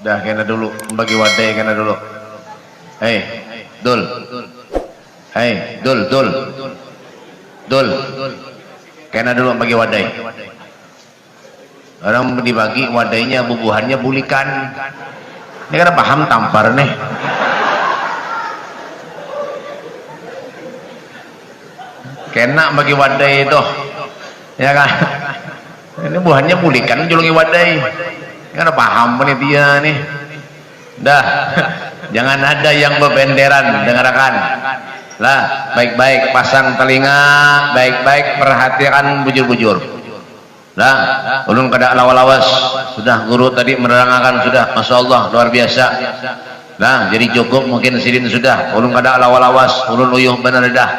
Dah kena dulu bagi wadai kena dulu. Hei, Dul. Hei, Dul. Kena dulu bagi wadai. Orang dibagi wadainya bubuhannya bulikan. Ini kan paham tampar nih. Kena bagi wadai itu. Ya kan? Ini buahnya bulikan julungi wadai. Kan paham panitia nih. Dah. Jangan ada yang bebenderan, dengarkan. Lah, baik-baik pasang telinga, baik-baik perhatikan bujur-bujur. Lah, ulun kada lawas-lawas. Sudah guru tadi menerangkan sudah, Masya Allah luar biasa. Nah, jadi cukup mungkin sidin sudah. Ulun kada lawas-lawas, ulun uyuh bener dah.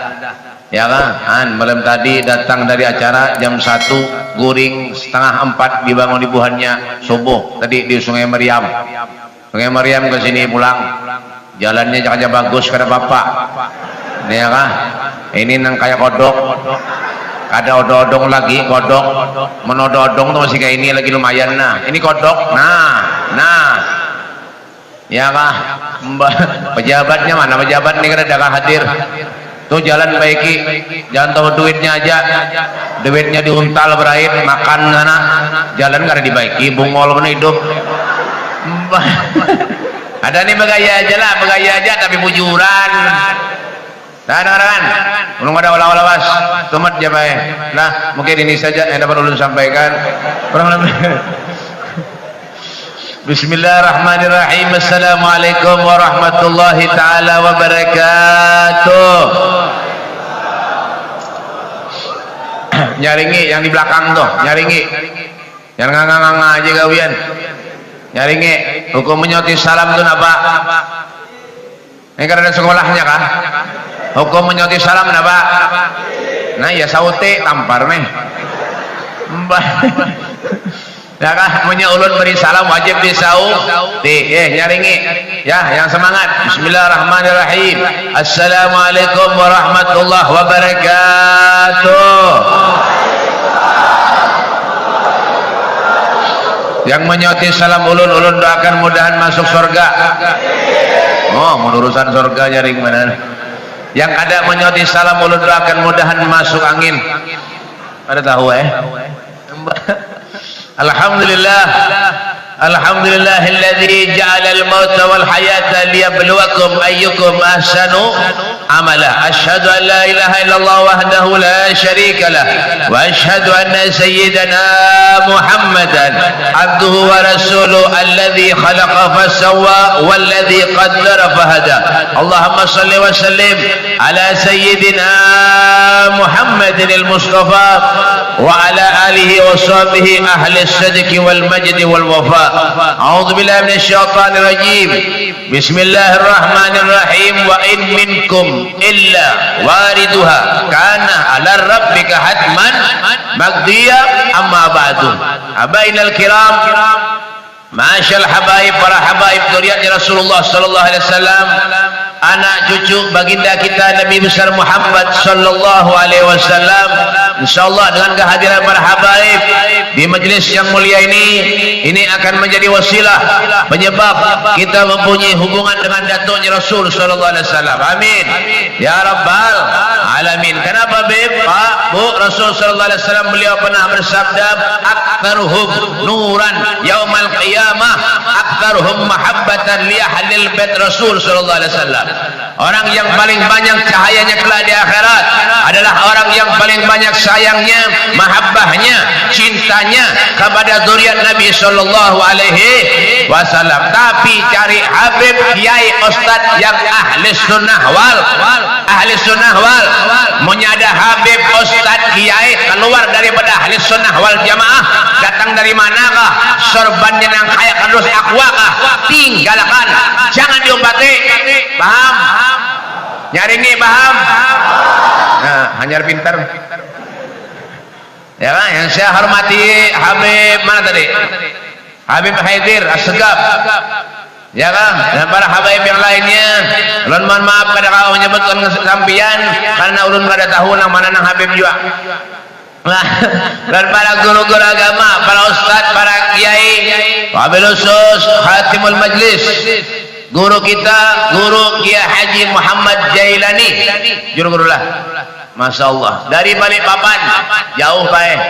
Ya kan? Malam tadi datang dari acara jam 1, guring setengah 4 dibangun ibuhannya subuh tadi di Sungai Meriam. Sungai Meriam ke sini pulang. Jalannya jangan bagus kada bapak. Ya kan? Ini nang kayak kodok. Ada odong-odong lagi kodok. Menodong-odong tuh masih kayak ini lagi lumayan nah. Ini kodok. Nah. Ya kan? Pejabatnya mana? Pejabat ini kada ada hadir. Tuh jalan baiki, jangan tahu duitnya aja, duitnya diuntal berair, makan sana, jalan karena dibaiki, bungol pun hidup. Ada nih begaya aja lah, begaya aja tapi bujuran. Dengarkan, belum ada olah-olawas, tumat jabai. Nah, mungkin ini saja yang dapat ulun sampaikan. Kurang lebih. Bismillahirrahmanirrahim. Assalamualaikum warahmatullahi ta'ala wabarakatuh. Nyaringi yang di belakang tuh, nyaringi. Yang nganga-nganga aja gawian. Nyaringi. Hukum menyoti salam itu apa? Ini kan ada sekolahnya kah? Hukum menyoti salam apa? Nah ya saute tampar nih. Ya kan, ulun beri salam wajib disaum. Nyaringi. Ya, yang semangat. Bismillahirrahmanirrahim. Assalamualaikum warahmatullahi wabarakatuh. Yang menyoti salam ulun doakan mudahan masuk surga. Oh, urusan surga nyaring mana? Yang ada menyoti salam ulun doakan mudahan masuk angin. Ada tahu Alhamdulillahilladzi ja'alal mauta wal hayata liyabluwakum ayyukum ahsanu amala. Asyhadu an la ilaha illallah wahdahu la syarika lah wa asyhadu anna sayyidana Muhammadan abduhu wa rasuluhu alladzi khalaqa fasawwa walladzi qaddara fahada. Allahumma shalli wa sallim ala sayyidina Muhammadin al-Mustafa wa ala alihi wa sahbihi ahli as-sidqi wal majdi wal wafa. A'udzu billahi minasy syaithanir rajim. Bismillahirrahmanirrahim. Wa in minkum illa wariduha kana 'ala rabbika hatman maqdiya. Amma ba'du. Abainal kiram, masyal habaib, para habaib dzurriyyah Rasulullah sallallahu alaihi wasallam, anak cucu baginda kita Nabi besar Muhammad sallallahu alaihi wasallam. Insyaallah dengan kehadiran para habaib di majelis yang mulia ini akan menjadi wasilah penyebab kita mempunyai hubungan dengan datuknya Rasul sallallahu alaihi wasallam. Amin ya rabbal alamin. Kenapa Pak Bu? Rasul sallallahu alaihi wasallam beliau pernah bersabda, aktsaruhum nuran yaumal qiyamah aktsaruhum mahabbatan li ahlil bait Rasul sallallahu alaihi wasallam. Orang yang paling banyak cahayanya kelak di akhirat adalah orang yang paling banyak sayangnya, mahabbahnya, cintanya kepada zuriat Nabi sallallahu alaihi wasallam. Tapi cari habib, kiai, ustaz yang ahli sunnah wal menyada habib, ustaz, kiai keluar daripada ahli sunnah wal jamaah, datang dari manakah? Sorbannya yang kayak kardus akwakah? Tinggalkan, jangan diombati. Paham? Nyaringi paham? Nah, hanyar pintar. Ya kan? Yang saya hormati Habib mana tadi? Habib Haidir As-Segaf. Ya kan? Dan para habaib yang lainnya, ulun mohon maaf pada kau menyebutkan sampian karena ulun kada tahu nang mana nang Habib juga. Nah, dan para guru-guru agama, para ustaz, para kiai, wabil khusus Khatimul Majlis guru kita, guru Kiai Haji Muhammad Jailani, juru-guru lah, masya Allah, dari Balikpapan, jauh baik,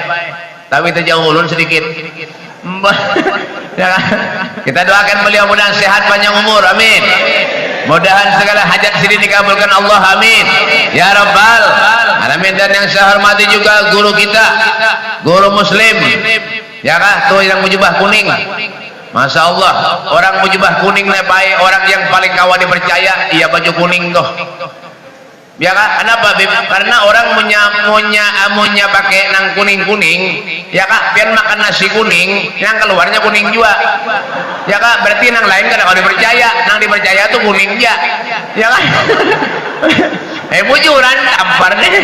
tapi terjauh ulun sedikit. Ya, kita doakan beliau mudah sehat panjang umur, amin. Mudahan segala hajat sini dikabulkan Allah, amin ya rabbal alamin. Dan yang saya hormati juga guru kita, guru muslim, ya kah, tuh yang berjubah kuning, masya Allah, orang berjubah kuning baik, orang yang paling kawan dipercaya, iya baju kuning tuh, ya kah? Kenapa? Karena orang punya pakai nang kuning, ya kah? Biar makan nasi kuning, yang keluarnya kuning juga, ya kah? Berarti nang lain kan kalau dipercaya tuh kuning aja, ya kah? Bujuran tampar deh.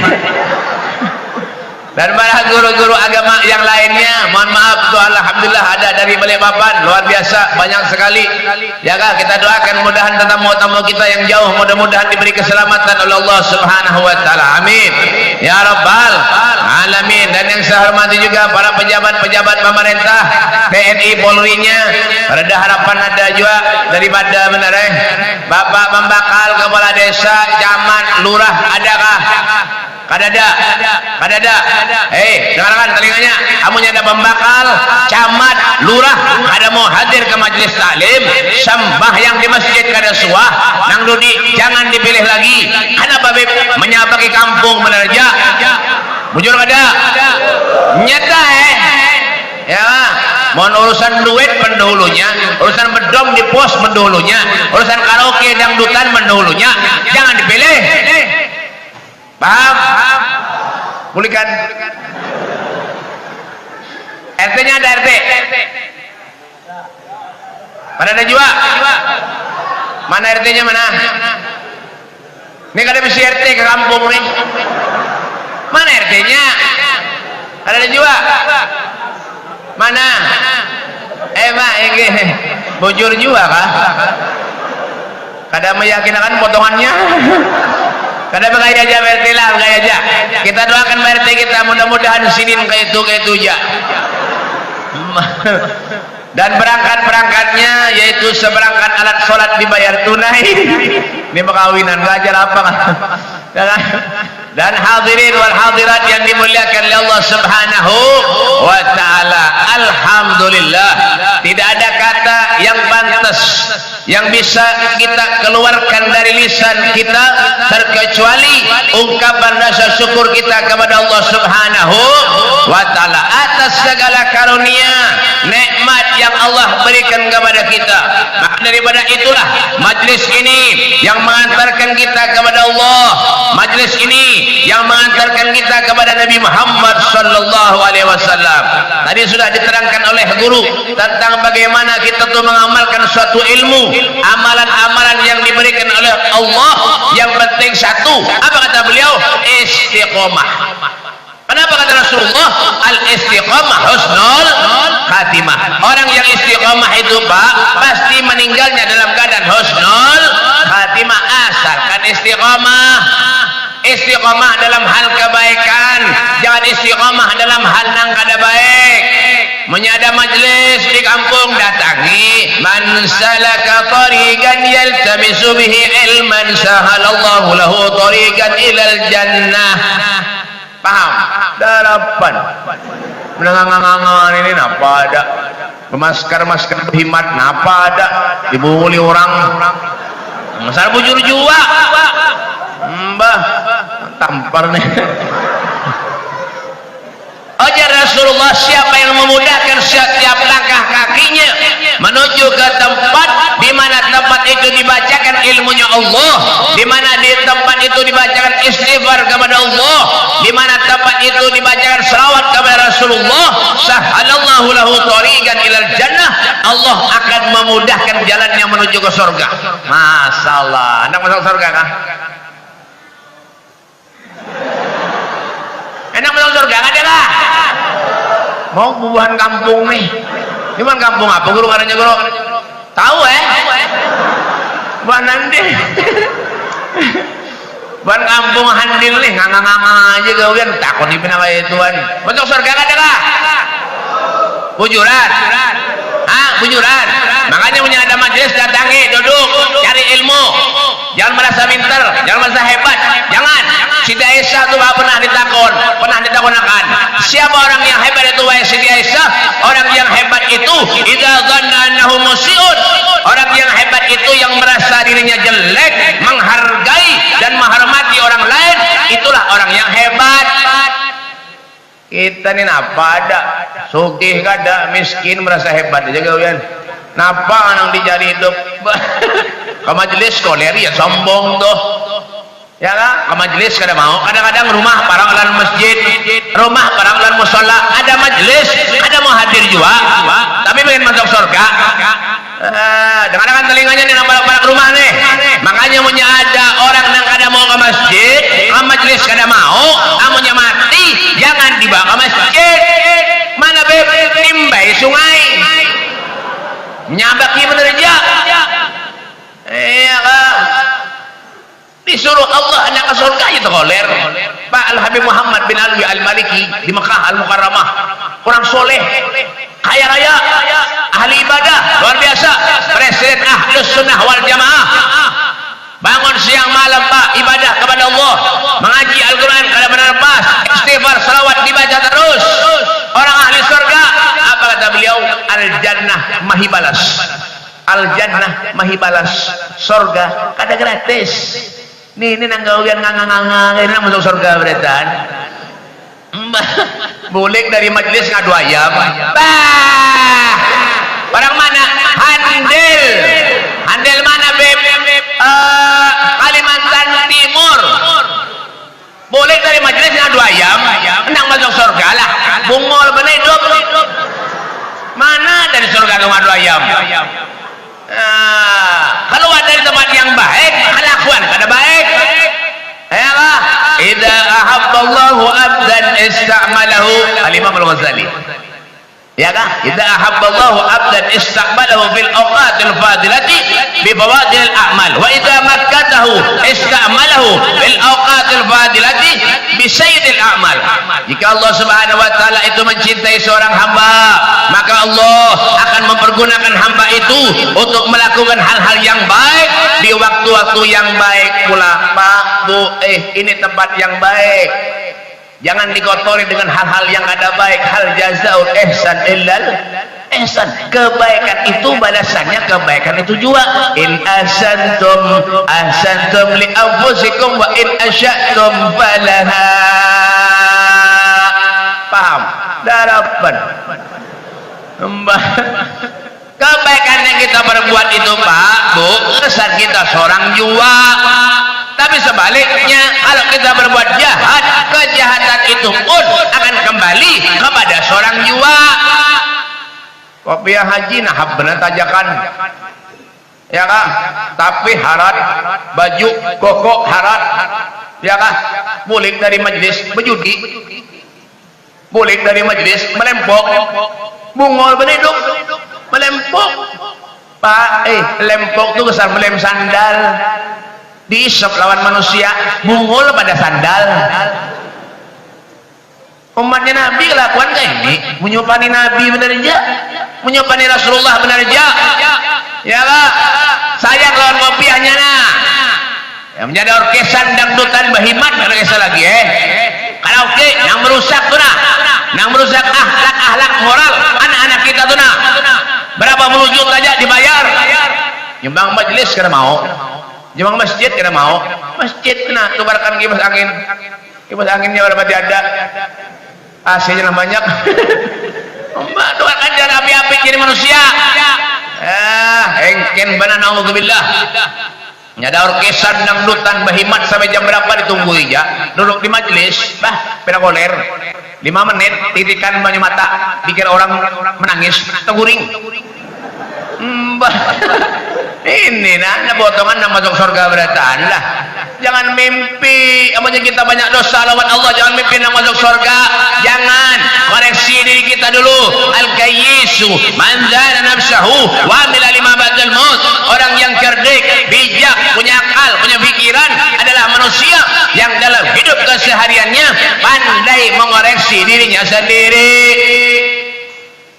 Dan para guru-guru agama yang lainnya, mohon maaf tuh, alhamdulillah ada dari Balikpapan, luar biasa, banyak sekali, ya kah? Kita doakan mudahan tamu-tamu kita yang jauh mudah-mudahan diberi keselamatan oleh Allah Subhanahu wa taala, amin ya rabbal alamin. Dan yang saya hormati juga para pejabat-pejabat pemerintah, TNI Polri-nya, ada harapan ada juga daripada Bapak Pembakal, kepala desa, camat, lurah, adakah? Kadada, dengarkan telinganya, kamunya ada pembakal, camat, lurah, ada mau hadir ke majelis taklim, sembahyang di masjid kada suah, nang dudi jangan dipilih lagi. Kenapa beb? Menyabaki kampung menerja, bujur kada? Nyata ya. Mohon urusan duit pendahulunya, urusan bedong di pos pendahulunya, urusan karaoke dangdutan pendahulunya, jangan dipilih. Paham? Pulihkan. RT-nya ada RT. Mana ada juga? Mana RT-nya mana? Ini kada bisa RT ke kampung nih. Mana RT-nya? Ada juga? Mana? Pak, ini bujur juga kah? Kada meyakinkan potongannya. Kada bergaya aja RT lah, bergaya aja. Kita doakan RT kita mudah-mudahan sinin kayak itu aja. Dan berangkat-berangkatnya yaitu seberangkat alat sholat dibayar tunai. Ini perkawinan gak ajar apa kan? Dan hadirin wal hadirat yang dimuliakan oleh Allah Subhanahu wa taala, alhamdulillah, tidak ada kata yang pantas yang bisa kita keluarkan dari lisan kita terkecuali ungkapan rasa syukur kita kepada Allah Subhanahu wa taala atas segala karunia nikmat yang Allah berikan kepada kita. Maka daripada itulah majlis ini yang mengantarkan kita kepada Allah, majlis ini yang mengantarkan kita kepada Nabi Muhammad sallallahu alaihi wasallam. Tadi sudah diterangkan oleh guru tentang bagaimana kita tuh mengamalkan suatu ilmu, amalan-amalan yang diberikan oleh Allah. Yang penting satu, apa kata beliau? Istiqomah. Kenapa kata Rasulullah? Al-istiqomah husnul khatimah. Orang yang istiqomah itu Pak, pasti meninggalnya dalam keadaan husnul khatimah. Asalkan istiqomah dalam hal kebaikan, jangan istiqomah dalam hal nang kada baik. Menyada majlis di kampung, datangi. Man salaka tariqan yaltamisu bihi ilman sahalallahu lahu tariqan ilal jannah. Paham? Darapan menangan ini napa ada, masker berhimat napa ada, dibuli orang masal bujur jua mbah tampar nih. Ajar Rasulullah, siapa yang memudahkan setiap langkah kakinya menuju ke tempat di mana tempat itu dibacakan ilmunya Allah, di mana di tempat itu dibacakan istighfar kepada Allah, di mana tempat itu dibacakan selawat kepada Rasulullah, sahalallahu lahu tariqan ilal jannah, Allah akan memudahkan jalannya menuju ke surga. Masalah, hendak masuk surga kah? Enak masuk surga nggak ada lah. Mau bubuhan kampung nih. Gimana kampung apa guru ngaranya guru? Tahu bukan nanti. Bukan kampung handil nih, nganga-nganga aja gawian takut dipin apa ituan. Masuk surga nggak ada lah. Bujuran. bujuran. Makanya punya ada majelis, datangi, duduk, cari ilmu. Jangan merasa pintar, jangan merasa hebat. Jangan. Siti Aisyah itu pernah ditakonakan. Siapa orang yang hebat itu? Wahai Siti Aisyah, orang yang hebat itu idza dhanna annahu musiun. Orang yang hebat itu yang merasa dirinya jelek, menghargai dan menghormati orang lain, itulah orang yang hebat. Kita ini apa ada sugih kada, miskin merasa hebat aja kalian. Napa nang dicari hidup ke majelis koler ya sombong tuh. Ya kan? Ke majelis kada mau. Kadang-kadang rumah parang lan masjid, rumah parang lan mushola, ada majelis, ada mau hadir juga, tapi pengen masuk surga. Kadang-kadang telinganya nih nampak rumah nih. Makanya punya ada orang yang kada mau ke masjid, ke majelis kada mau, amunnya mati jangan dibawa ke masjid. Mana beb timbai sungai. Nyabaki bener aja. Iya kan? Disuruh Allah anak ke surga itu koler. Pak Al-Habib Muhammad bin Alwi Al-Maliki di Mekah Al-Mukarramah, orang soleh, kaya raya, ahli ibadah luar biasa, presiden Ahlus Sunnah wal Jamaah. Bangun siang malam Pak ibadah kepada Allah, mengaji Al-Quran kada benar pas, istighfar salawat dibaca terus. Orang ahli surga, apa kata beliau? Al-Jannah mahibalas. Al-Jannah mahibalas. Surga kada gratis. Ini nanggawian ngangang-ngangang ini masuk surga beretan. Bulik dari majelis ngadu ayam. Bah. Orang mana? Handel. Handel mana beb? Kalimantan Timur. Bulik dari majelis ngadu ayam. Hendak masuk surga lah. Bungol bener hidup. Mana dari surga ngadu ayam? Keluar dari tempat yang baik, kelakuan kada baik. Ya lah. Idza ahabballahu abdan ista'malahu. Al-Imam Al-Ghazali. Ya kah? Idza ahabballahu abdan istaqbalahu fil awqatil fadilati bi fawadil a'mal wa idza makkatahu ista'malahu fil awqatil fadilati bi sayyidil a'mal. Jika Allah Subhanahu wa taala itu mencintai seorang hamba, maka Allah akan mempergunakan hamba itu untuk melakukan hal-hal yang baik di waktu-waktu yang baik pula. Pak, Bu, ini tempat yang baik. Jangan dikotori dengan hal-hal yang ada baik. Hal jazaul ihsan illal ihsan. Kebaikan itu balasannya kebaikan itu juga. In ahsantum ahsantum li anfusikum wa in asya'tum falaha. Paham? Darapan. Kebaikan yang kita berbuat itu Pak, Bu, kesan kita seorang jua. Tapi sebaliknya kalau kita berbuat jahat, kejahatan itu pun akan kembali kepada seorang jua. Kopiah haji nahab benar tajakan. Ya kah? Tapi harat, baju koko harat. Ya kah? Bulik dari majelis berjudi. Bulik dari majelis melempok. Bungol beneduk melempok. Pak, lempok itu kesan melem sandal. Diisap lawan manusia, bungul pada sandal. Umatnya Nabi kelakuan kayak ini, menyupani Nabi benar aja, menyupani Rasulullah benar aja. Ya lah, saya lawan kopiahnya nah. Yang menjadi orkesan dangdutan bahimat orkestra lagi karaoke yang merusak tuh nah, yang merusak akhlak moral anak-anak kita tuh nah. Berapa puluh juta aja dibayar. Nyumbang majelis kada mau. Jemaah masjid kada mau. Masjid kena tukarkan kipas angin. Kipas anginnya berapa ada? AC-nya banyak. Mbak tukarkan jangan api-api jadi manusia. Engken bana naudzubillah. Nyada orkesan dangdutan bahimat sampai jam berapa ditunggu aja. Duduk di majelis, pena koler. 5 menit titikan banyak mata, pikir orang menangis, teguring. Mbak. Ini nah potongan nama masuk surga beratan lah. Jangan mimpi apanya kita banyak dosa lawan Allah, jangan mimpi nak masuk surga. Jangan, koreksi diri kita dulu. Al-kayyisu man zana nafsahu wa amila lima ba'dal maut. Orang yang cerdik, bijak, punya akal, punya pikiran adalah manusia yang dalam hidup kesehariannya pandai mengoreksi dirinya sendiri.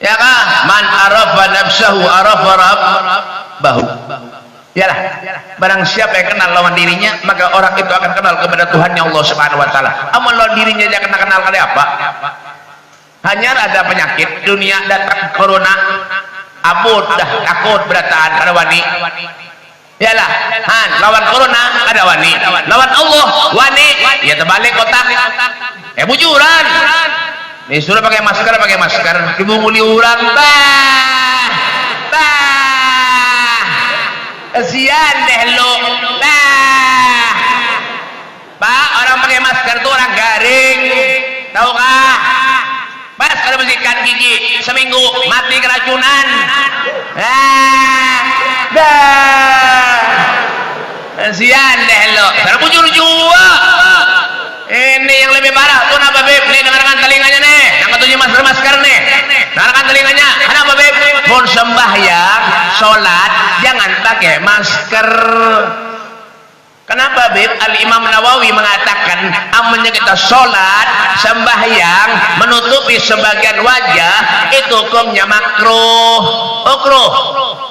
Ya kah? man arafa nafsahu arafa rabbahu. Yalah, barang siapa yang kenal lawan dirinya, maka orang itu akan kenal kepada Tuhannya Allah Subhanahu wa taala. Amal lawan dirinya aja kenal kali apa? Hanya ada penyakit dunia datang corona, abud dah takut berataan kada wani. Yalah, lawan corona kada wani, lawan Allah wani. Ya terbalik otak. Bujuran. Disuruh pakai masker, dibunguli orang kasihan deh lo. Pak, orang pakai masker tuh orang garing, tahu kah? Pas kalau bersihkan gigi seminggu mati keracunan. Kasihan deh lo. Cara bujur jua. Ini yang lebih parah tuh apa beb? Nih dengarkan telinganya nih. Yang ketujuh masker nih. Dengarkan telinganya. Kenapa beb? Pun sembahyang, sholat, jangan pakai masker. Kenapa beb? Al-Imam Nawawi mengatakan amalnya kita sholat, sembahyang, menutupi sebagian wajah itu hukumnya makruh.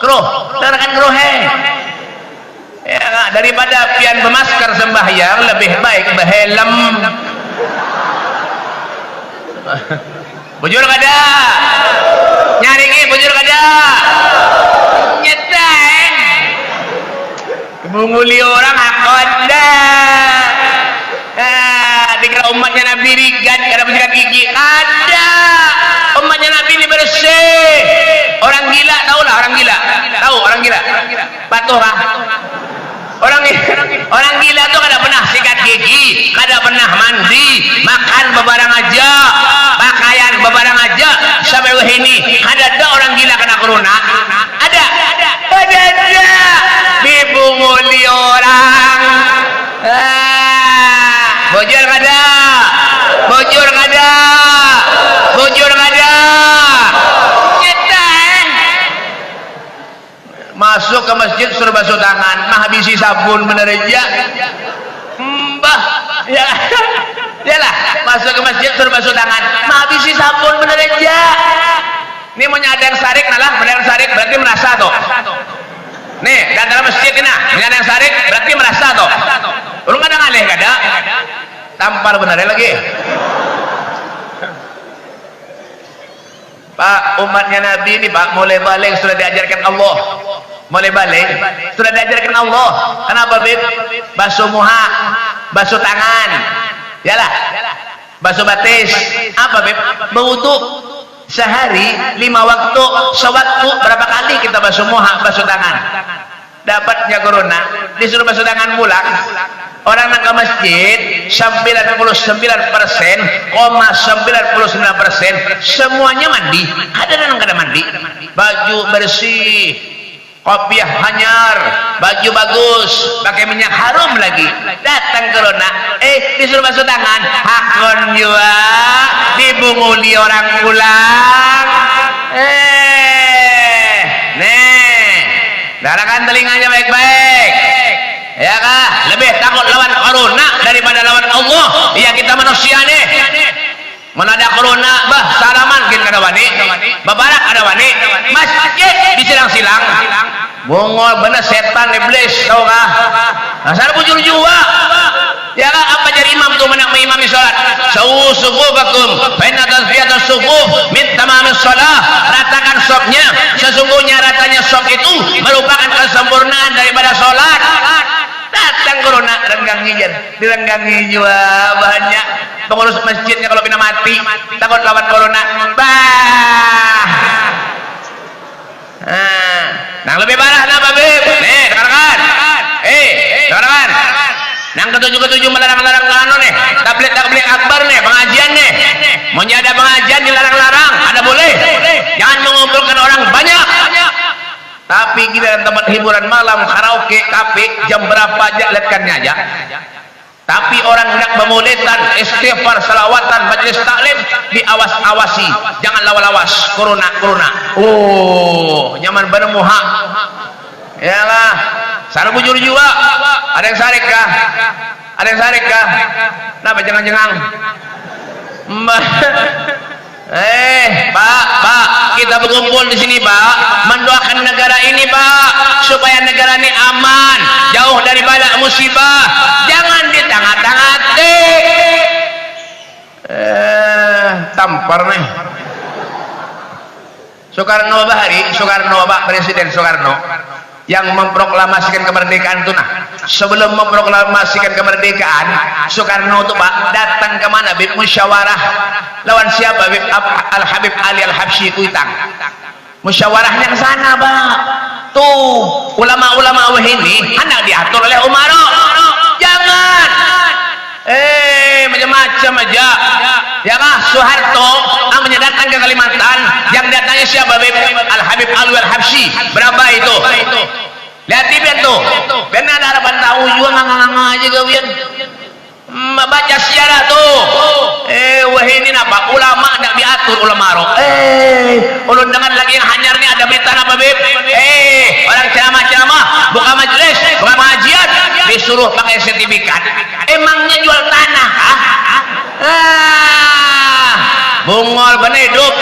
Kruh. Dengarkan kruh ya, daripada pian bermasker sembahyang lebih baik berhelm. Bujur kada? Nyaringi bujur kada? Nyeteng. Menguli orang akonda. Dikira umatnya Nabi rigat kada bersihkan gigi. Ada. Umatnya Nabi ini bersih. Orang gila tahu lah orang gila. Tahu orang gila? Patuh kah? Orang gila tuh kada pernah sikat gigi, kada pernah mandi, makan bebarang aja, pakaian bebarang aja, sampai ini ada orang gila kena corona? Ada. Dibunguli orang. Bujur kada? Masuk ke masjid suruh basuh tangan, mah habisi sabun bener aja. Mbah, yalah, masuk ke masjid suruh basuh tangan, mah habisi sabun bener aja. Ini mau ada yang sarik, berarti merasa tuh. Nih, dan dalam masjid ini, ada yang sarik, berarti merasa tuh. Lu kadang ngalih kada? Tampar bener lagi. Pak, umatnya Nabi ini Pak, mulai balik sudah diajarkan Allah. Sudah diajarkan Allah. Kenapa beb? Basuh muha, basuh tangan, yalah, basuh batis. Apa beb? Berwudu sehari 5 waktu, sewaktu berapa kali kita basuh muha, basuh tangan? Dapatnya corona, disuruh basuh tangan pulang. Orang nak ke masjid 99,99% semuanya mandi. Ada mandi. Baju bersih, kopiah hanyar, baju bagus, pakai minyak harum lagi. Datang corona, disuruh basuh tangan, hakon juga, dibunguli orang pulang. Darahkan telinganya baik-baik. Ya kah? Lebih takut lawan corona daripada lawan Allah. Ya kita manusia nih. Mana ada corona, salaman mungkin kada wani, babarak ada wani, masjid disilang-silang. Bongol bener setan iblis, tahu kah? Asal bujur juga. Ya kah? Apa jadi imam tuh menak mengimami salat? Sawu sufufakum, fa inna tasfiyatus sufuf min tamamis shalah. Ratakan safnya, sesungguhnya ratanya saf itu merupakan kesempurnaan daripada salat. Datang corona, direnggangi juga banyak pengurus masjidnya kalau pindah mati, takut lawan corona. Nah lebih parah apa beb? Nih dengarkan, dengarkan. Yang ketujuh melarang-larang anu nih, tablet akbar nih, pengajian nih. Mau ada pengajian dilarang-larang, ada boleh. Jangan mengumpulkan orang banyak. Tapi kita tempat hiburan malam, karaoke, kafe, jam berapa aja lihatkannya aja. Tapi orang hendak memulitan, istighfar, salawatan, majelis taklim diawas-awasi, jangan lawas-lawas. Corona. Oh, nyaman bener muha. Yalah, sana bujur juga. Ada yang sarik kah? Kenapa jangan-jangan? Pak. kita berkumpul di sini Pak, mendoakan negara ini Pak, supaya negara ini aman, jauh dari bala musibah. Jangan di tengah-tengah tampar nih. Soekarno Pak, Presiden Soekarno yang memproklamasikan kemerdekaan itu, nah sebelum memproklamasikan kemerdekaan, Soekarno itu Pak datang ke mana? Bib musyawarah lawan siapa? Bib Al Habib Ali Al Habsyi Kuitang. Musyawarahnya ke sana Pak. Tuh ulama-ulama ini hendak diatur oleh Umaro. Jangan macam-macam aja. Ya kah? Soeharto namanya datang ke Kalimantan, yang datangnya siapa? Bib Al Habib Ali Al Habsyi. Berapa itu? Lihat TV tuh. Benar ada harapan tahu juga nganga-nganga aja kawian. Baca sejarah tuh. Wah ini apa? Ulama tidak diatur ulama roh. Ulun dengan lagi yang hanyar nih ada berita apa Bib? Orang ceramah-ceramah, buka majelis, buka pengajian, disuruh pakai sertifikat. Emangnya jual tanah? Bungol bener hidup.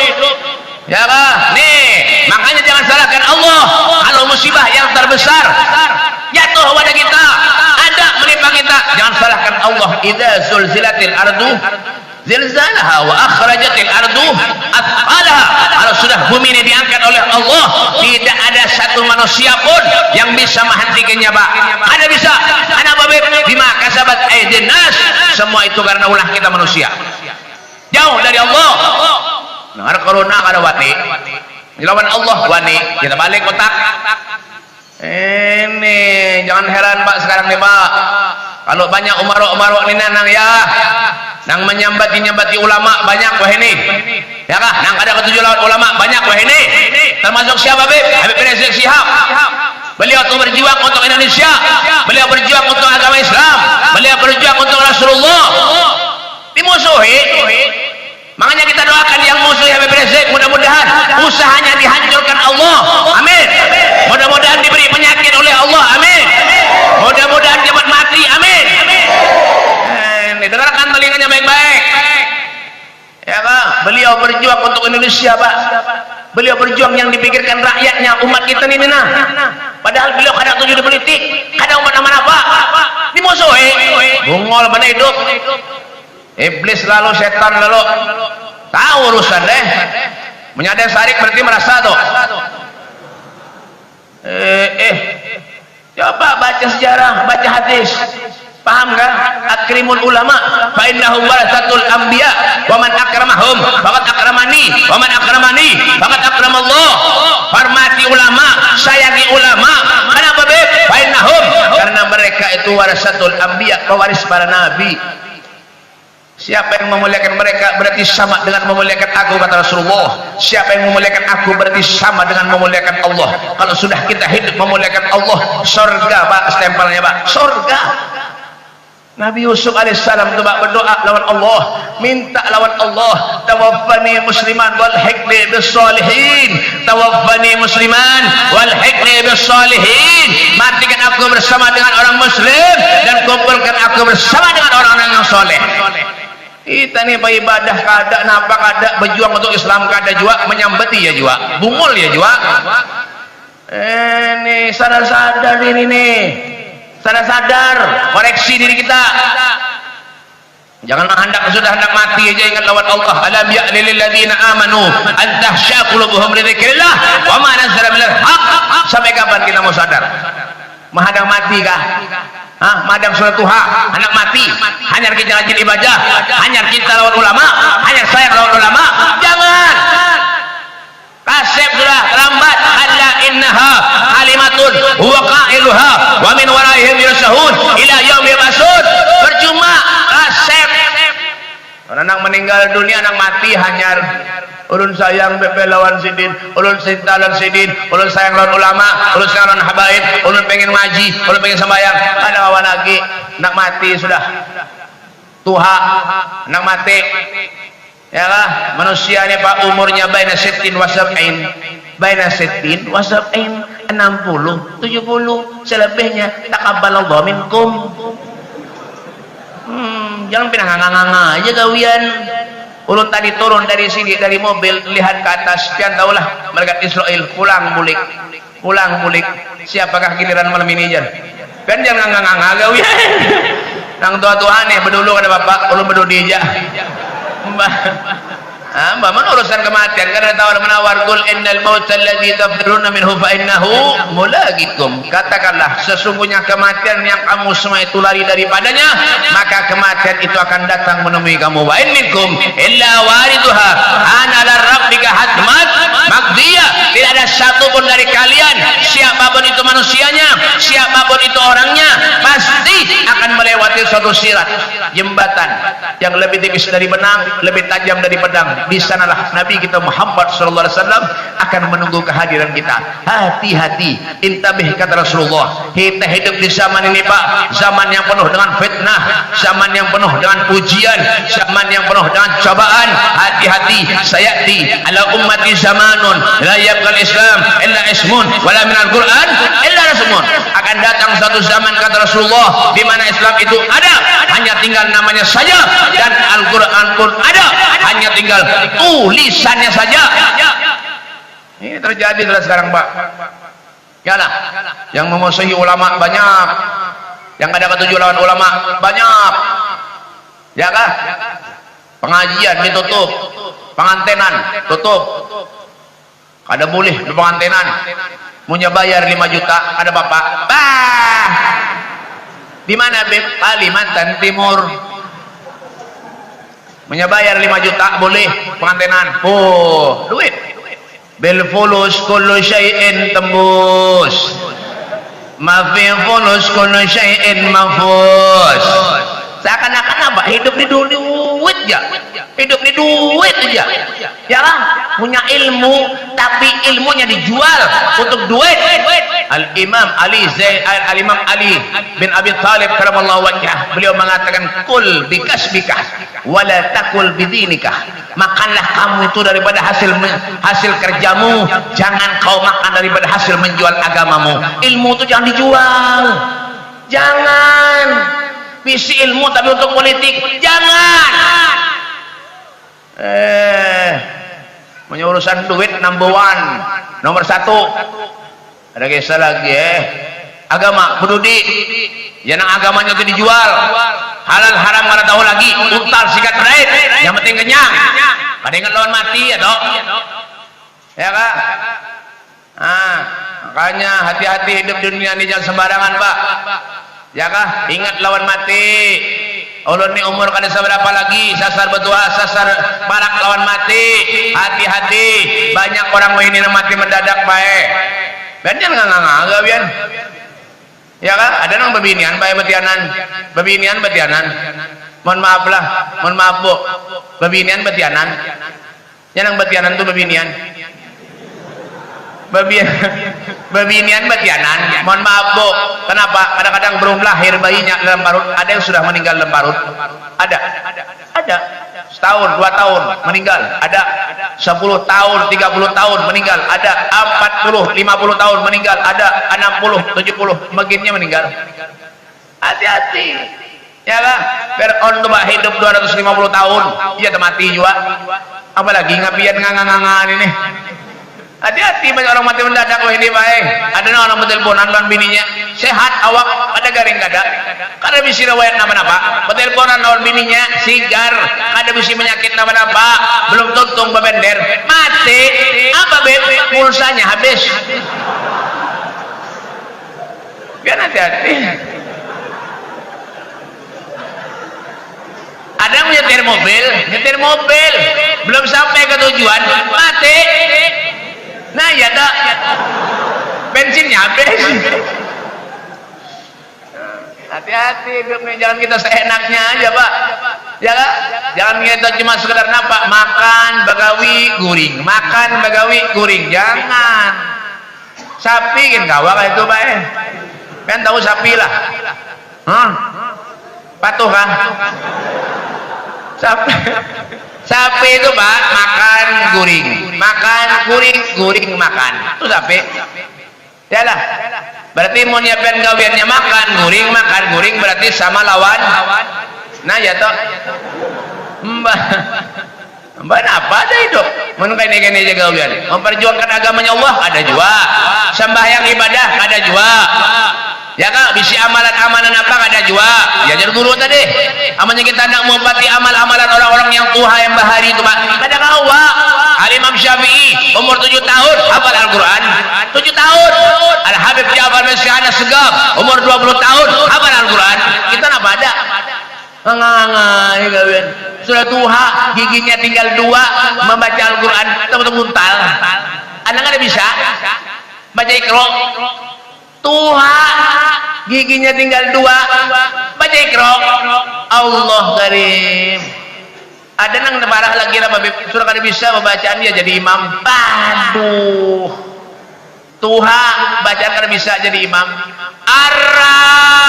Ya kah? Nih, makanya jangan salahkan Allah. Kalau musibah yang terbesar jatuh pada kita, ada menimpa kita, jangan salahkan Allah. Idza zulzilatil ardu zilzalaha wa akhrajatil ardu athqalaha. Kalau sudah bumi ini diangkat oleh Allah, tidak ada satu manusia pun yang bisa menghentikannya Pak. Ada bisa? Ada apa Bib? Bima kasabat aydin nas. Semua itu karena ulah kita manusia. Jauh dari Allah. Nah, corona kada wani. Dilawan Allah wani. Kita balik kotak. Ini jangan heran Pak sekarang nih Pak. Kalau banyak umaro ini nang ya, nang menyambati ulama banyak wah ini. Ya kah? Nang ada ketujuh lawan ulama banyak wah ini. Termasuk siapa Bib? Habib Rizik Syihab. Beliau itu berjuang untuk Indonesia. Beliau berjuang untuk agama Islam. Beliau berjuang untuk Rasulullah. Dimusuhi. Makanya kita doakan yang musuh Habib Rizik, mudah-mudahan usahanya dihancurkan Allah. Amin. Mudah-mudahan diberi penyakit oleh Allah. Amin. Mudah-mudahan cepat mati. Amin. Dengarkan telinganya baik-baik. Ya Pak, beliau berjuang untuk Indonesia Pak. Beliau berjuang yang dipikirkan rakyatnya, umat kita ini nah. Padahal beliau kadang tujuh di politik, kadang umat mana Pak. Dimusuhi. Bungol benar hidup. Iblis lalu, setan lalu, tahu urusan deh. Menyadar sarik berarti merasa tuh. Coba baca sejarah, baca hadis, paham kan? Akrimul ulama, fa innahum warasatul anbiya, wa man akramahum faqad akramani, wa man akramani faqad akramallah. Hormati ulama, sayangi ulama. Kenapa Beb? Fa innahum, karena mereka itu warasatul anbiya, pewaris para nabi. Siapa yang memuliakan mereka berarti sama dengan memuliakan aku, kata Rasulullah. Siapa yang memuliakan aku berarti sama dengan memuliakan Allah. Kalau sudah kita hidup memuliakan Allah, surga Pak, stempelnya Pak, surga. Nabi Yusuf alaihissalam itu Pak berdoa lawan Allah, minta lawan Allah, tawaffani musliman wal hiqni bis salihin, tawaffani musliman wal hiqni bis salihin. Matikan aku bersama dengan orang muslim dan kumpulkan aku bersama dengan orang-orang yang soleh. Kita nih Pak ibadah kada, napa kada, berjuang untuk Islam kada juga, menyambati ya juga, bungul ya juga. Nih sadar-sadar ini nih, sadar-sadar, koreksi diri kita. Jangan sudah hendak mati aja ingat lawan Allah. Alam ya'ni lil ladzina amanu an tahsya qulubuhum li dzikrillah wa ma nazzala minal haqq. Sampai kapan kita mau sadar? Menghadang mati kah? Madam surat Tuhan, anak mati, hanya kita rajin ibadah, hanya kita lawan ulama, hanya saya lawan ulama. Jangan. Kasep sudah terlambat. Alla innaha kalimatun huwa qailuha wa min waraihim yursahun ila yaumil masud. Percuma kasep. Anak meninggal dunia, anak mati hanya ulun sayang bebe lawan sidin, ulun cinta lawan sidin, ulun sayang lawan ulama, ulun sayang lawan habaib, ulun pengen ngaji, ulun pengen sembahyang. Ada awan lagi, nak mati sudah. Tuha, nak mati. Ya lah, manusia ini Pak umurnya baina sittin wa sab'in. Baina sittin wa sab'in, 60, 70, selebihnya taqabbalallahu minkum. Jangan pindah nganga-nganga aja kawian. Ulun tadi turun dari sini dari mobil, lihat ke atas, pian tahulah malaikat Israel pulang bulik. Siapakah giliran malam ini jan? Pian jangan nganganga gawe. Nang tua-tua aneh bedulu kada bapak, ulun bedu dia. Mbak man urusan kematian karena tawar menawar qul innal mauta alladzi tafirruna minhu fa innahu mulaqikum. Katakanlah sesungguhnya kematian yang kamu semua itu lari daripadanya, maka kematian itu akan datang menemui kamu. Wa in minkum illa wariduha ana 'ala rabbika hatman maqdiyah. Tidak ada satu pun dari kalian, siapapun itu manusianya, siapapun itu orangnya, pasti akan melewati suatu sirat, jembatan yang lebih tipis dari benang, lebih tajam dari pedang. Di sanalah Nabi kita Muhammad sallallahu alaihi wasallam akan menunggu kehadiran kita. Hati-hati, intabih kata Rasulullah. Kita hidup di zaman ini Pak, zaman yang penuh dengan fitnah, zaman yang penuh dengan ujian, zaman yang penuh dengan cobaan. Hati-hati, sayati ala ummati zamanun la yabqal Islam illa ismun wala minal Quran illa rasmun. Akan datang satu zaman kata Rasulullah di mana Islam itu ada, hanya tinggal namanya saja, dan Al-Quran pun ada, hanya tinggal tulisannya saja. Ini terjadi sekarang Pak. Yalah, yang memusuhi ulama banyak, yang ada ketujuh lawan ulama banyak, ya kah? Pengajian ditutup, pengantenan tutup, ada boleh di pengantenan, punya bayar 5 juta, ada bapak, di mana Beb? Kalimantan Timur. Menyebayar 5 juta boleh pengantenan. Oh, duit. Bil fulus kullu syai'in tembus. Ma fi fulus kullu syai'in mafus. Seakan-akan apa? Hidup di duit aja. Hidup di duit aja. Ya lah, punya ilmu tapi ilmunya dijual untuk duit. Al-Imam Ali bin Abi Thalib karamallahu wajhah, beliau mengatakan kul bikasbika wala takul bidinika. Makanlah kamu itu daripada hasil kerjamu, jangan kau makan daripada hasil menjual agamamu. Ilmu itu jangan dijual, jangan visi ilmu tapi untuk politik, jangan. Punya urusan duit number 1, nomor 1. Ada kisah lagi agama peduli, jangan agamanya itu dijual. Halal haram mana tahu lagi, untal sikat berait, yang penting kenyang. Pada ingat lawan mati ya dok, ya kak. Makanya hati-hati hidup dunia ini, jangan sembarangan Pak, ya kak. Ingat lawan mati. Ulun ni umur kada seberapa lagi, sasar bertua, sasar barak lawan mati. Hati-hati, banyak orang ini mati mendadak baik. Ben jangan nganga bian. Ya kan? Ada nang bebinian bae betianan. Bebinian betianan. Mohon maaf lah, mohon maaf Bu. Bebinian betianan. Yang betianan tuh bebinian. Bebinian betianan. Mohon maaf Bu. Kenapa? Kadang-kadang belum lahir bayinya dalam parut, ada yang sudah meninggal dalam parut. Ada. Setahun, 2 tahun meninggal, ada 10 tahun, 30 tahun meninggal, ada 40, 50 tahun meninggal, ada 60, 70 bagiannya meninggal. Hati-hati, ya lah. Fir'aun tuh hidup 250 tahun, dia mati juga. Apalagi ngapian ngangan-ngangan ini. Hati-hati, banyak orang mati mendadak loh ini baik. Ada orang berteleponan lawan bininya, sehat awak, ada garing kada. Kada bisi rawat nama-nama. Berteleponan lawan bininya, sigar, kada bisi menyakit nama-nama. Belum tuntung bebender, mati. Apa beb? Pulsanya habis. Biar hati-hati. Ada yang nyetir mobil, belum sampai ke tujuan, mati. Nah ya tak, bensinnya habis. Hati-hati hidup nih, jangan kita seenaknya aja Pak, ya kan? Jangan kita cuma sekedar nampak makan bagawi guring, makan bagawi guring, jangan. Sapi kan kawak itu Pak, kan tahu sapi lah, patuh kan? Sapi itu Pak makan guring, guring makan, itu sapi. Ya lah, berarti mau nyiapin gawiannya makan guring berarti sama lawan. Nah ya toh, Mbak apa ada hidup mengenai jaga ujian memperjuangkan agamanya Allah ada juga sembahyang ibadah ada juga ya kak bisi amalan-amalan apa ada juga ya jadi guru tadi amanya kita nak mempati amal-amalan orang-orang yang tua yang bahari itu pak ada kawa Imam Syafi'i umur 7 tahun hafal Al-Quran 7 tahun Al-Habib Ja'far Masyana Segaf umur 20 tahun hafal Al-Quran kita apa ada ngangai kawin sudah tua giginya tinggal 2 membaca Al-Quran teman-teman muntal anak ada bisa baca Iqra tua giginya tinggal 2 baca Iqra Allah karim ada nang marah lagi lah sudah kada bisa membacaan dia jadi imam aduh tua bacaan kada bisa jadi imam arah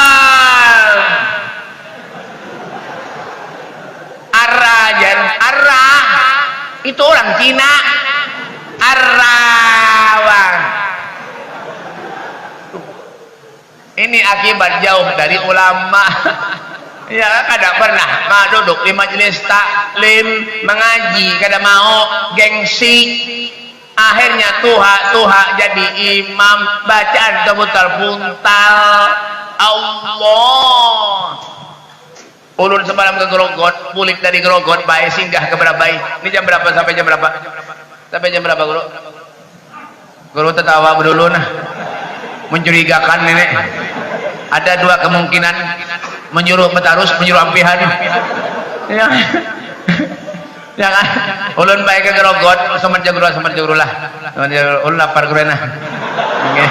itu orang Cina Arawang ini akibat jauh dari ulama ya kada pernah duduk di majelis taklim mengaji kada mau gengsi akhirnya tuha jadi imam bacaan kebutal puntal Allah ulun semalam ke Grogot pulik dari Grogot baik singgah ke Berabai ini jam berapa sampai jam berapa guru guru tertawa dulu nah mencurigakan ini ada 2 kemungkinan menyuruh petarus menyuruh ampihan ya ya kan ulun baik ke Grogot sama jaguru lah ulun lapar gurena oke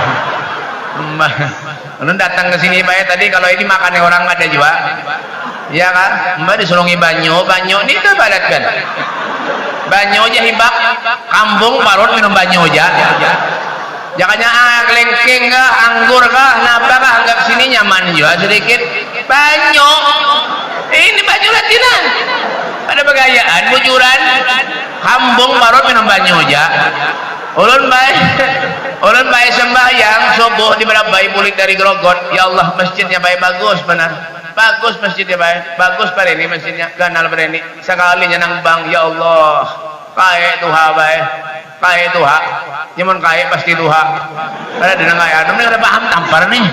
ulun datang ke sini baik tadi kalau ini makannya orang ada juga ya kan mbak disulungi banyo ini ke barat kan banyo aja hibak kambung parut minum banyo aja jangannya kelengking kah anggur kah napa kah anggap sini nyaman juga sedikit banyo ini banyo latinan ada begayaan bujuran kambung parut minum banyo aja ulun baik sembahyang subuh di Berabai pulik dari Grogot ya Allah masjidnya baik bagus benar bagus masjidnya baik bagus pada ini masjidnya ganal pada ini sekalinya nang bang ya Allah kaya tuha baik kaya tuha nyaman kaya pasti tuha ada denang kaya ini ada paham tampar nih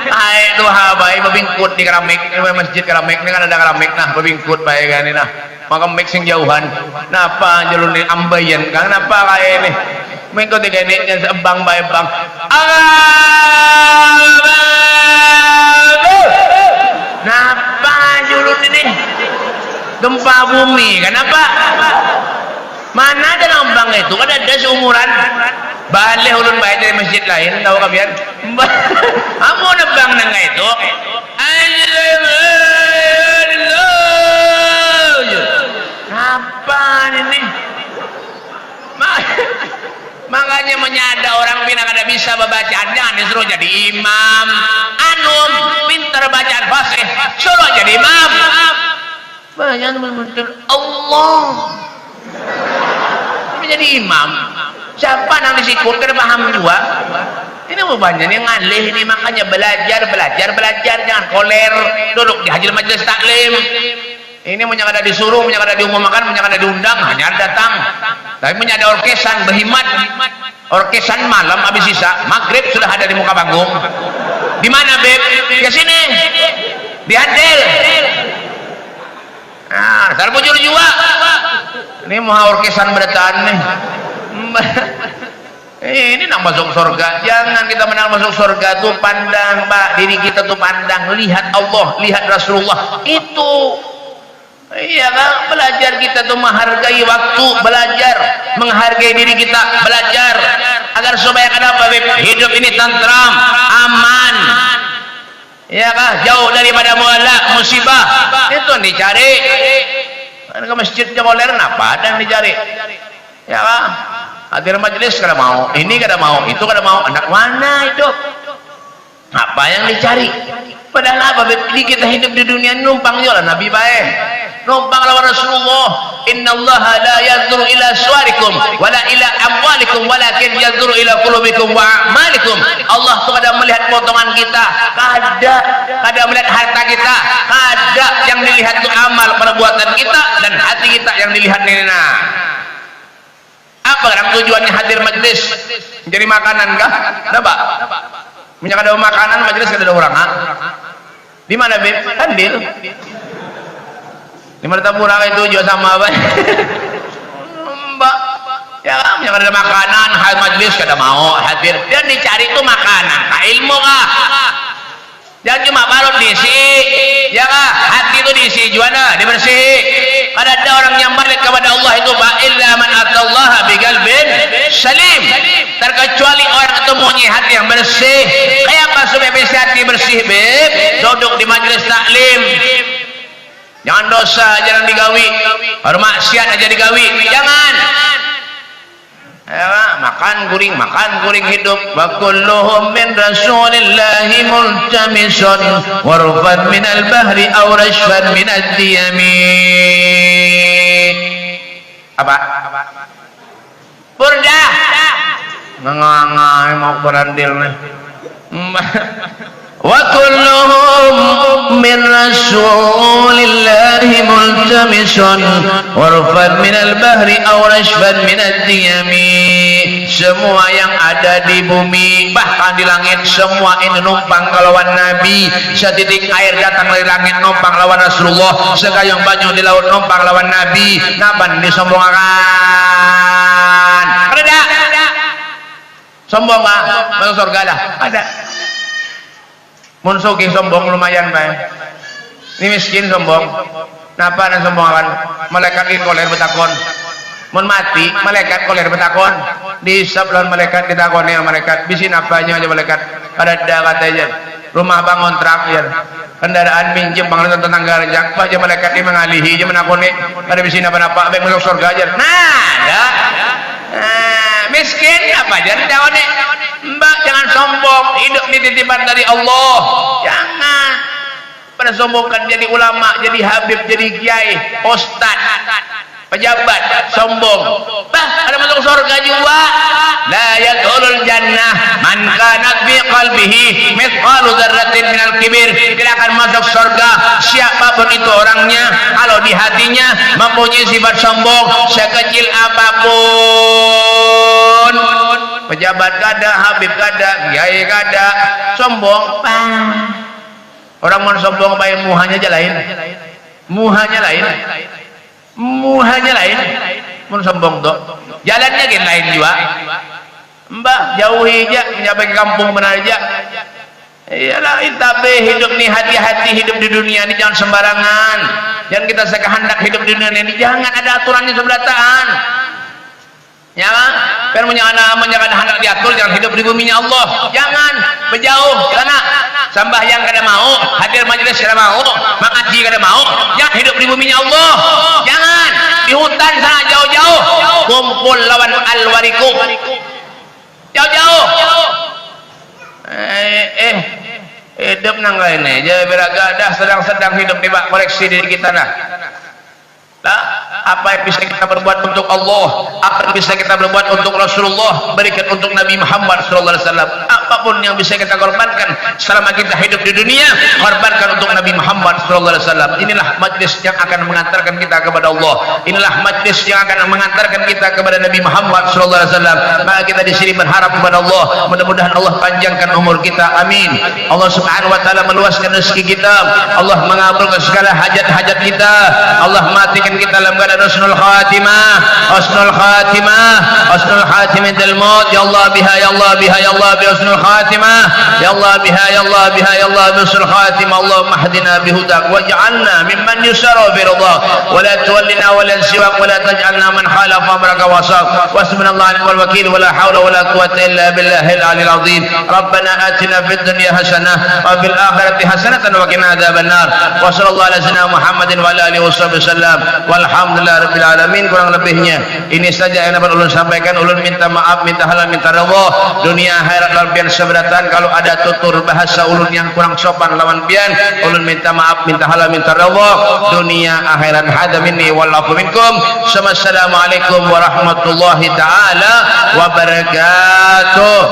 kaya tuha baik babingkut di keramik ini masjid keramik ini kan ada keramik nah babingkut baik kan ini nah maka mixing jauhan napa jalur ini ambayan kan napa kaya ini mengikut tiga ini yang sebang baik bang napa jalur ini gempa bumi kenapa mana ada lambang itu kan ada seumuran balik ulun baik dari masjid lain tahu kalian kamu nebang nengah itu apa ini makanya menyada orang bina kada bisa bacaan jangan disuruh jadi imam anum pintar bacaan fasih suruh jadi imam banyak teman-teman Allah menjadi imam siapa yang disikut kada paham juga ini banyak yang ngalih ini makanya belajar jangan koler duduk di hasil majelis taklim ini banyak ada disuruh, banyak ada diumumkan, banyak ada diundang, hanya datang. Tapi banyak ada orkesan berhimat, orkesan malam habis sisa, maghrib sudah ada di muka panggung. Di mana beb? Ke sini, di Handel. Nah, terbujur juga. Ini mau orkesan bertahan nih. Ini nak masuk surga. Jangan kita menang masuk surga tuh pandang, Pak, diri kita tuh pandang, lihat Allah, lihat Rasulullah. Itu iya kan, belajar kita tuh menghargai waktu, belajar menghargai diri kita, belajar agar supaya kenapa hidup ini tentram, aman, ya kan, jauh daripada mualaf musibah. Itu yang dicari. Ke masjid Jawaler apa ada yang dicari, ya kan, hadir majelis kada mau, ini kada mau, itu kada mau, anak mana itu apa yang dicari? Padahal apa kita hidup di dunia numpang jualan Nabi baik numpang lawan Rasulullah. Innallaha la yanzuru ila suwarikum wala ila amwalikum walakin yanzuru ila qulubikum wa a'malikum. Allah tuh kadang melihat potongan kita, kadang melihat harta kita, kadang yang dilihat itu amal perbuatan kita dan hati kita yang dilihat nina. Apa kan tujuannya hadir majelis? Jadi makanan kah? Ada Pak? Minyak ada makanan majelis kada ada orang ha? Di mana Beb? Kandil. Di mana taburan itu juga sama apa? Mbak, ya minyak ada makanan, hal majelis kada mau hadir. Dan dicari itu makanan, kah ilmu kah? Jangan cuma baru diisi, ya kah? Hati itu diisi juana, dibersih. Kada ada orang yang balik kepada Allah itu illa man atallaha biqalbin salim. Terkecuali orang itu mempunyai hati yang bersih. Kayak apa supaya bisa hati bersih, Beb? Duduk di majelis taklim. Jangan dosa, jangan digawi. Baru maksiat aja digawi. Jangan. Ya, makan guring hidup. Wa kulluhum min rasulillahi multamisun warfan minal bahri aw rashfan minad diyami. Apa? Burdah. Ngangai mau berandil nih. Wa kulluhum min rasulillahi multamisun warfan minal bahri aw rashfan minad diyami. Semua yang ada di bumi bahkan di langit semua ini numpang kelawan Nabi. Setitik air datang dari langit numpang lawan Rasulullah. Segayung banyu di laut numpang lawan Nabi. Naban disombongkan? Ada. Sombong ah, masuk surga lah. Ada. Mun sugih sombong lumayan bae. Ini miskin sombong. Napa nang sombongan? Malaikat di koler betakon. Mun mati, malaikat koler betakon. Dihisab lawan malaikat ditakoni malaikat. Bisin apanya aja malaikat? Ada kata aja. Rumah bangun terakhir. Kendaraan minjem bangunan tetangga rejak. Pak aja malaikat ini mengalihi aja menakoni. Ada bisin apa-apa baik masuk surga aja. Nah, ada. Miskin apa aja ditakoni. Mbak jangan sombong, hidup ini titipan dari Allah. Jangan pada sombongkan jadi ulama, jadi habib, jadi kiai, ustad, pejabat, sombong. Bah, ada masuk surga juga. La yadkhulul jannah man kanat fi qalbihi mithqalu dzarratin minal kibir. Tidak akan masuk surga siapapun itu orangnya kalau di hatinya mempunyai sifat sombong sekecil apapun. Pejabat kada, habib kada, kiai kada, sombong. Orang mau sombong baik muhanya aja lain. Muhanya lain. Mau sombong tuh. Jalannya gini lain juga. Mbak jauhi aja, nyampe kampung benar aja. Iyalah intabe hidup nih, hati-hati hidup di dunia ini jangan sembarangan. Jangan kita sekehendak hidup di dunia ini, jangan ada aturannya sebelataan. Ya kan? Kan punya anak diatur jangan hidup di buminya Allah. Jangan berjauh karena sembahyang kada mau, hadir majelis kada mau, mengaji kada mau, jangan hidup di buminya Allah. Jangan di hutan sana jauh-jauh. Kumpul lawan al-wariku. Jauh-jauh. Hidup nang lain aja beragadah sedang hidup di bak koreksi diri kita nah. Apa yang bisa kita berbuat untuk Allah, apa yang bisa kita berbuat untuk Rasulullah, berikan untuk Nabi Muhammad SAW. Apapun yang bisa kita korbankan selama kita hidup di dunia, korbankan untuk Nabi Muhammad SAW. Inilah majlis yang akan mengantarkan kita kepada Allah. Inilah majlis yang akan mengantarkan kita kepada Nabi Muhammad SAW. Maka kita di sini berharap kepada Allah, mudah-mudahan Allah panjangkan umur kita. Amin. Allah Subhanahu Wa Taala meluaskan rezeki kita. Allah mengabulkan segala hajat-hajat kita. Allah matikan kita dalam keadaan husnul khatimah, husnul khatimah dal maut. Ya Allah biha, ya Allah biha, ya Allah bi husnul khatimah, ya Allah biha, ya Allah biha, ya Allah bi husnul khatimah. Allahumma hdina bihudak waj'alna mimman yusara bi ridha wa la tuwallina wa la siwak wa la taj'alna man khalafa amraka wa saq. Wa subhanallahi wal wakil wa la hawla wa la quwwata illa billahil aliyil azim. Rabbana atina fid dunya hasanah wa fil akhirati hasanatan wa qina adzabannar. Wa sallallahu ala sayyidina Muhammadin wa ala alihi wasallam. Alhamdulillah rabbil alamin. Kurang lebihnya ini saja yang dapat ulun sampaikan. Ulun minta maaf, minta halal, minta ridha. Dunia akhirat lawan pian seberatan. Kalau ada tutur bahasa ulun yang kurang sopan lawan pian, ulun minta maaf, minta halal, minta ridha. Dunia akhirat. Hadza minni wallahu minkum. Assalamualaikum warahmatullahi taala wabarakatuh.